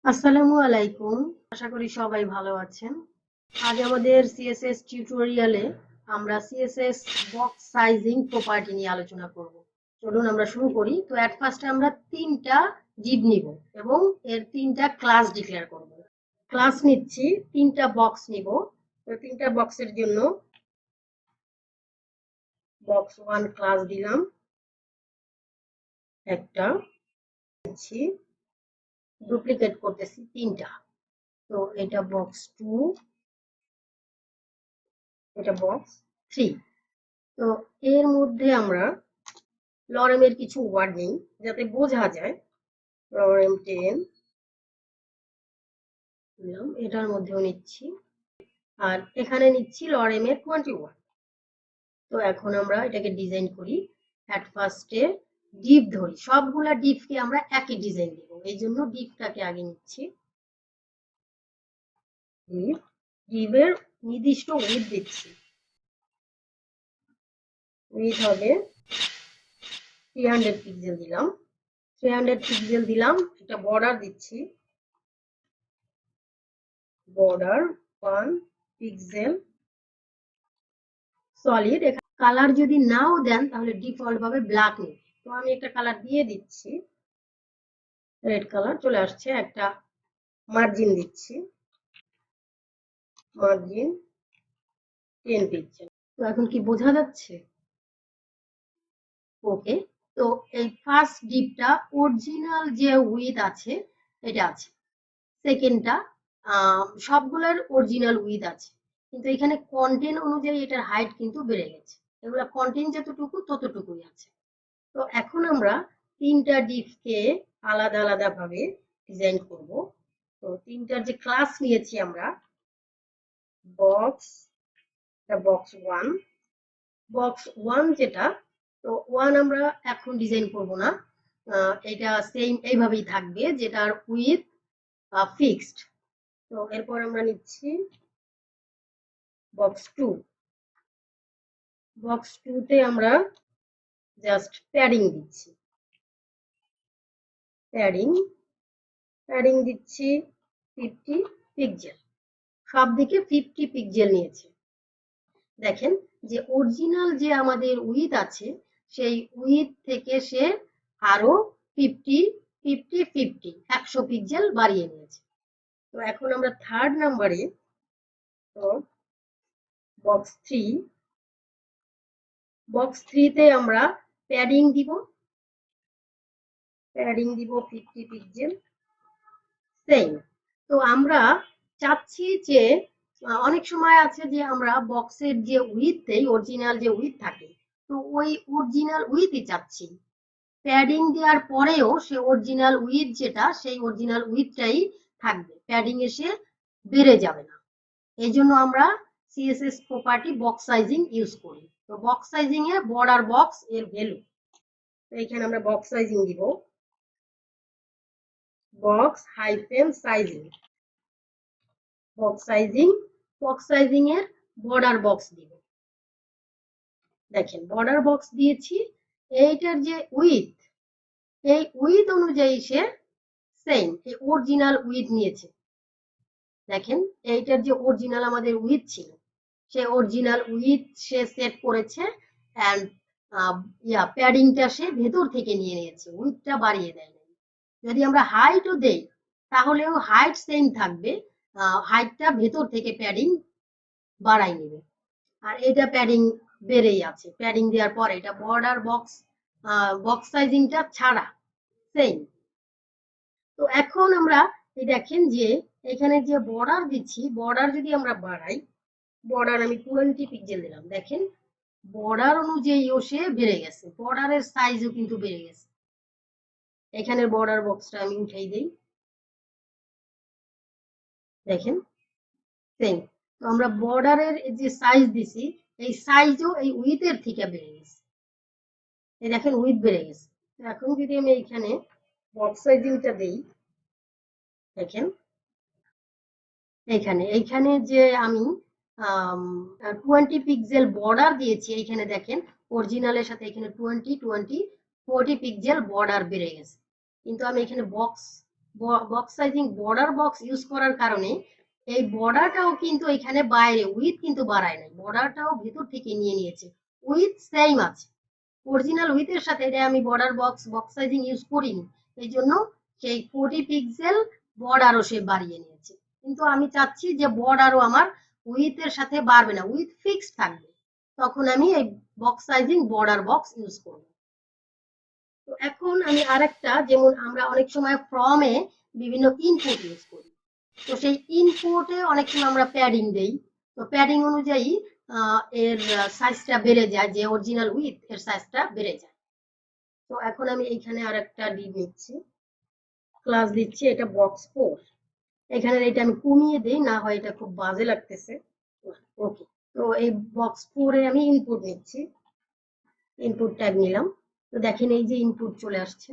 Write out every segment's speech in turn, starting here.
আসসালামু আলাইকুম। আশা করি সবাই ভালো আছেন। আজ আমাদের সিএসএস টিউটোরিয়ালে আমরা সিএসএস বক্স সাইজিং প্রপার্টি নিয়ে আলোচনা করব। চলুন আমরা শুরু করি। তো এট ফার্স্টে আমরা তিনটা ডিভ নিব এবং এর তিনটা ক্লাস ডিক্লেয়ার করব। ক্লাস নিচ্ছি, তিনটা বক্স নিব। তো তিনটা বক্সের জন্য বক্স 1 ক্লাস দিলাম, একটা নিচ্ছি, ডুপ্লিকেট করতেছি তিনটা। তো এটা বক্স 2, এটা বক্স 3। তো এর মধ্যে আমরা লরেমের কিছু ওয়ার্ডিং যাতে বোঝা যায়, লরেম 10 নিলাম, এটার মধ্যেও নিচ্ছি, আর এখানে নিচ্ছি লরেমের 21। তো এখন আমরা এটাকে ডিজাইন করি। অ্যাট ফার্স্টে ডিপ ধরি, সবগুলা ডিপকে আমরা একই ডিজাইন দেব, এই জন্য ডিপটাকে আগে নিচ্ছি। ডিপের নির্দিষ্ট উইথ দিচ্ছি, উইথ হবে 300 পিক্সেল দিলাম। 300 পিক্সেল দিলাম। একটা বর্ডার দিচ্ছি, বর্ডার 1 পিক্সেল সলিড। কালার যদি নাও দেন তাহলে ডিফল্ট ভাবে ব্ল্যাক নেবে। তো আমি একটা কালার দিয়ে দিচ্ছি, রেড কালার চলে আসছে। একটা মার্জিন দিচ্ছি, মার্জিন 10 পিক্সেল। তো এখন কি বোঝা যাচ্ছে? ওকে। তো এই ফার্স্ট ডিপটা অরিজিনাল যে উইথ আছে এটা আছে, সেকেন্ডটা সবগুলোর অরিজিনাল উইথ আছে, কিন্তু এখানে কন্টেন্ট অনুযায়ী এটার হাইট কিন্তু বেড়ে গেছে। এগুলা কন্টেন্ট যতটুকু ততটুকুই আছে। তো এখন আমরা তিনটা ডিপকে আলাদা আলাদা ভাবে ডিজাইন করব। তো তিনটার যে ক্লাস নিয়েছি আমরা, বক্স, বক্স 1, বক্স 1 যেটা, তো 1 আমরা এখন ডিজাইন করব না, এটা সেম এইভাবেই থাকবে, যেটার উইথ ফিক্সড। তো এরপর আমরা নিচ্ছি বক্স 2। বক্স 2 তে আমরা জাস্ট প্যাডিং দিচ্ছি, প্যাডিং দিচ্ছি 50 পিক্সেল, সব দিকে 50 পিক্সেল নিয়েছে। দেখেন যে অরিজিনাল যে আমাদের উইথ আছে সেই উইথ থেকে সে আরো 100 পিক্সেল বাড়িয়ে নিয়েছে। তো এখন আমরা থার্ড নাম্বারে, তো বক্স 3 তে আমরা প্যাডিং দিব 50 পিক্সেল সেম। তো আমরা চাচ্ছি যে অনেক সময় আছে যে আমরা বক্সের যে উইথ দেই, অরিজিনাল যে উইথ থাকে, তো ওই অরিজিনাল উইথই চাচ্ছি, প্যাডিং দেওয়ার পরেও সে অরিজিনাল উইথ যেটা, সেই অরিজিনাল উইথটাই থাকবে, প্যাডিং এসে বেড়ে যাবে না। এই জন্য আমরা CSS property box sizing use করি। তো বক্স সাইজিং এ বর্ডার বক্স এর ভ্যালু, তো এখানে আমরা বক্স সাইজিং দিব, box hyphen sizing, box sizing এর বর্ডার বক্স দিব। দেখেন বর্ডার বক্স দিয়েছি, এইটার যে উইথ, এই উইথ অনুযায়ী সে সেম এই অরিজিনাল উইথ নিয়েছে। দেখেন এইটার যে অরিজিনাল আমাদের উইথ ছিল, সে অরিজিনাল উইথ সে সেট করেছে, এন্ড প্যাডিংটা সে ভেতর থেকে নিয়ে নিয়েছে, উইথটা বাড়িয়ে দেয় না। যদি আমরা হাইটও দেই তাহলেও হাইট সেম থাকবে, হাইটটা ভেতর থেকে প্যাডিং বাড়াই নেবে। আর এটা প্যাডিং বেড়েই আছে, প্যাডিং দেওয়ার পর এটা বর্ডার বক্স সাইজিংটা ছাড়া সেম। তো এখন আমরা দেখেন যে এখানে যে বর্ডার দিচ্ছি, বর্ডার যদি আমরা বাড়াই, বর্ডার আমি 20 পিক্সেল দিলাম, দেখেন বর্ডার অনুযায়ীও সে বেড়ে গেছে, বর্ডারের সাইজও কিন্তু বেড়ে গেছে। এখানের বর্ডার বক্সটা আমি উঠাই দেই, দেখেন সেম। তো আমরা বর্ডারের যে সাইজ দিছি, এই সাইজও এই উইথের থেকে বেড়ে গেছে, এই দেখেন উইথ বেড়ে গেছে। এখন যদি আমি এইখানে বক্স সাইজিংটা দেই, দেখেন এইখানে যে আমি 20 পিক্সেল বর্ডার দিয়েছি, এইখানে দেখেন অরিজিনালের সাথে এখানে 40 পিক্সেল বর্ডার বেড়ে গেছে, কিন্তু আমি এখানে box box sizing border box use করার কারণে এই বর্ডারটাও কিন্তু এখানে বাইরে উইথ কিন্তু বাড়ায় নাই, বর্ডারটাও ভিতর থেকে নিয়ে নিয়েছে, উইথ সেম আছে। অরিজিনাল উইথের সাথে এটা আমি বর্ডার বক্স সাইজিং ইউজ করিনি, এই জন্য সেই 40 পিক্সেল বর্ডারও সে বাড়িয়ে নিয়েছে। কিন্তু আমি চাচ্ছি যে বর্ডারও আমার উইথের সাথে বাড়বে না, উইথ ফিক্সড থাকবে, তখন আমি এই box sizing border box use করব। তো এখন আমি আরেকটা, যেমন আমরা অনেক সময় ফর্মে বিভিন্ন ইনপুট ইউজ করি, তো সেই ইনপুটে অনেক সময় আমরা প্যাডিং দেই, তো প্যাডিং অনুযায়ী এর সাইজটা বেড়ে যায়, যে অরিজিনাল উইথ এর সাইজটা বেড়ে যায়। তো এখন আমি এইখানে আরেকটা ডিভ নিচ্ছি, ক্লাস দিচ্ছি, এটা বক্স 4, এখানে এটা আমি কমিয়ে দেই, না হয় এটা খুব বাজে লাগতেছে। ওকে, তো এই বক্স 4 এ আমি ইনপুট নিচ্ছি, ইনপুট ট্যাগ নিলাম, তো দেখেন এই যে ইনপুট চলে আসছে।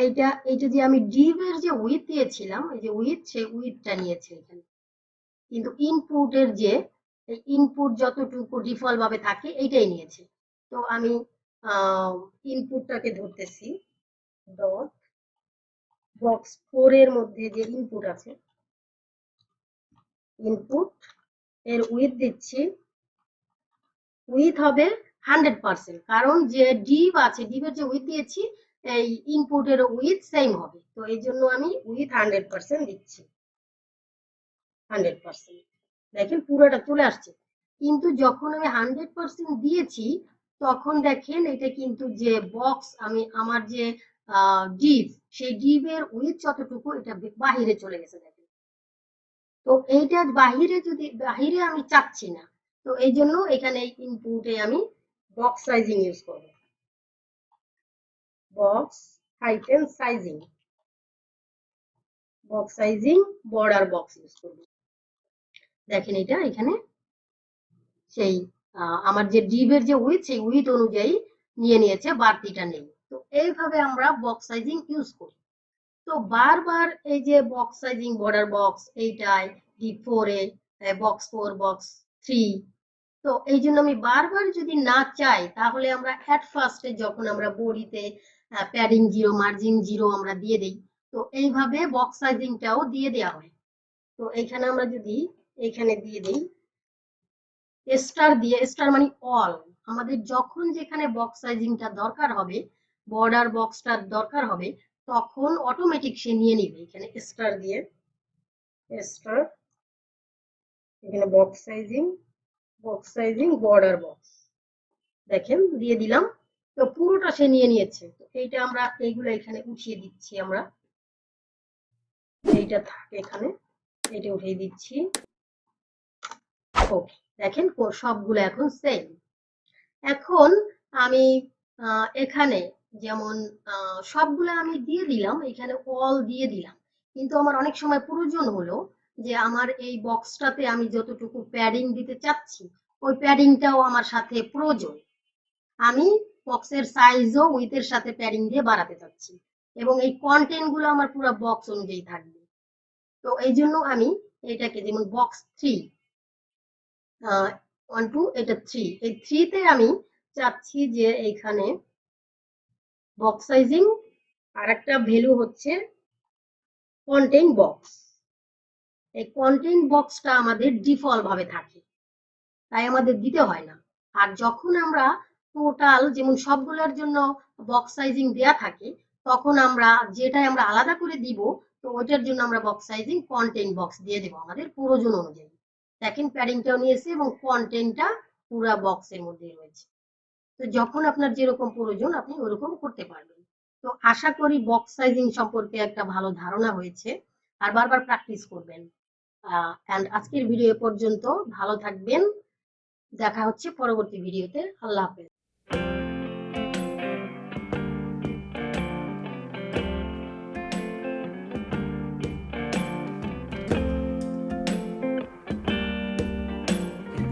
এইটা যে আমি ডিভ এর যে উইথ দিয়েছিলাম, এই যে উইথ, সেই উইথটা নিয়েছে এখানে, কিন্তু ইনপুটের যে ইনপুট যতটুকু ডিফল্ট ভাবে থাকে এইটাই নিয়েছে। তো আমি ইনপুটটাকে ধরতেছি, ডট বক্স 4 এর মধ্যে যে ইনপুট আছে, ইনপুট এর উইথ দিচ্ছি, উইথ হবে 100%, কারণ যে ডিভ আছে, ডিভের যে উইথ দিয়েছি এই ইনপুটের উইথ সেম হবে, তো এই জন্য আমি উইথ 100% দিচ্ছি, 100%। দেখেন পুরোটা চলে আসছে, কিন্তু যখন আমি 100% দিয়েছি তখন দেখেন এটা কিন্তু যে বক্স, আমি আমার যে ডিভ, সেই ডিভের উইথ যতটুকু এটা বাহিরে চলে গেছে দেখেন। তো এইটা বাহিরে, যদি বাহিরে আমি চাচ্ছি না, তো এই জন্য এখানে ইনপুটে আমি বক্স সাইজিং ইউজ করব, box hyphen sizing, box sizing border box use করব। দেখেন এটা এখানে সেই আমার যে ডিভের যে উইথ, সেই উইথ অনুযায়ী নিয়ে নিয়েছে, বাড়তিটা নেই। তো এইভাবে আমরা বক্স সাইজিং ইউজ করি। তো বারবার এই যে বক্স সাইজিং বর্ডার বক্স, এইটাই D4 এ বক্স 4 বক্স 3, তো এই জন্য আমি বারবার যদি না চাই, তাহলে আমরা অ্যাট ফার্স্টে যখন আমরা বডিতে প্যাডিং 0 মার্জিন 0 আমরা দিয়ে দিই, তো এইভাবে বক্স সাইজিংটাও দিয়ে দেওয়া হয়। তো এইখানে আমরা যদি এখানে দিয়ে দিই স্টার দিয়ে, স্টার মানে অল, আমাদের যখন যেখানে বক্স সাইজিংটা দরকার হবে, বর্ডার বক্সটার দরকার হবে, তখন অটোমেটিক সে নিয়ে নিবে। এখানে স্টার দিয়ে, স্টার, এখানে বক্স সাইজিং বর্ডার বক্স, দেখেন দিয়ে দিলাম, তো পুরোটা সে নিয়ে নিয়েছে। তো এইটা আমরা এইগুলো এখানে উঠিয়ে দিচ্ছি, আমরা এইটা থাকে এখানে, এটা উঠিয়ে দিচ্ছি। ওকে, দেখেন সবগুলো এখন সেম। এখন আমি এখানে যেমন সবগুলো আমি দিয়ে দিলাম, এখানে অল দিয়ে দিলাম, কিন্তু আমার অনেক সময় প্রয়োজন হলো যে আমার এই বক্সটাতে আমি যতটুকু প্যাডিং দিতে চাচ্ছি, ওই প্যাডিংটাও আমার সাথে প্রয়োজন, আমি বক্সের সাইজও উইথের সাথে প্যাডিং দিয়ে বাড়াতে চাচ্ছি, এবং এই কন্টেন্ট গুলো আমার পুরো বক্স অনুযায়ী থাকবে। তো এই জন্য আমি এটাকে, যেমন বক্স 3 1 2, এটা 3, এই 3 তে আমি চাচ্ছি যে এইখানে বক্স সাইজিং আর একটা ভ্যালু হচ্ছে কন্টেন্ট বক্স, এই কন্টেন্ট বক্সটা আমাদের ডিফল্ট ভাবে থাকে, তাই আমাদের দিতে হয় না। আর যখন আমরা টোটাল, যেমন সবগুলোর জন্য বক্স সাইজিং দেয়া থাকে, তখন আমরা যেটাই আমরা আলাদা করে দিব, তো ওইটার জন্য আমরা বক্স সাইজিং কন্টেন্ট বক্স দিয়ে দেবো আমাদের প্রয়োজন অনুযায়ী। দেখেন প্যাডিংটাও নিয়েছে এবং কন্টেন্টটা পুরো বক্সের মধ্যে রয়েছে। তো যখন আপনার যেরকম প্রয়োজন আপনি ওরকম করতে পারবেন। তো আশা করি বক্স সাইজিং সম্পর্কে একটা ভালো ধারণা হয়েছে, আর বারবার প্র্যাকটিস করবেন। এন্ড আজকের ভিডিও পর্যন্ত, ভালো থাকবেন, দেখা হচ্ছে পরবর্তী ভিডিওতে। আল্লাহ হাফেজ।